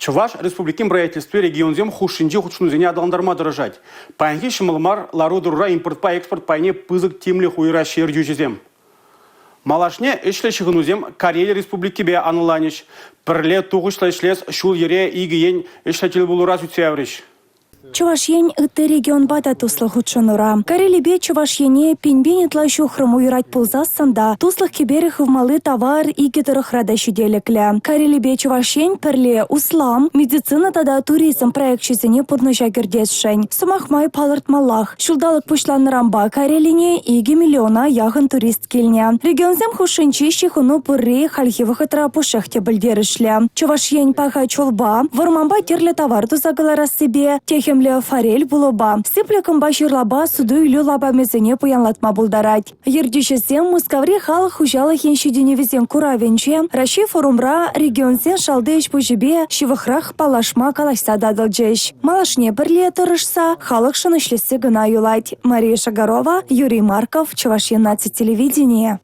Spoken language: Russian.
Чуваш республикин правительстве регионзем хушинди хучнузене адаландарма дорожать. Паянки шымылмар лару-дурура импорт-па-экспорт пайне пызык тимли хуйра шер южезем. Малашне ишле шығынузем Карелия республики бе аныланиш. Пірле туғышла ишлес шул ере игиен ишлетел булура сүтсеавриш. Чувашьень это регион бада туслых ученура. Карелибе Чувашьене пинбенетла шухрому юрать пулза санда. Туслых киберих в малы товар и гетерых рада щуделекля. Карелибе Чувашьень перле услам. Медицина тада туризм проект чизене подножа гердесшень. Сумахмай палырт малах. Шулдалык пушлан рамба Карелине иги миллиона яхын турист кельня. Регионзем хушинчи щихуну пырри хальхивых этра пушехте бальдерышля. Чувашьень паха чолба. Вормамба терле товар тузагалара себе. Техем форель булоба. Сыпляком баширлаба суду илю лаба мезене пуянлатма булдарать. Ердюшесем мускаври халық хужалы хеншидене везен куравенче. Раши форумра регионсен шалдыш пужибе шивахрах палашма калашса дадылджеш. Малашне бірле тұрышса халық шынышлесі гына юлать. Мария Шагарова, Юрий Марков, Чувашье 12 телевидение.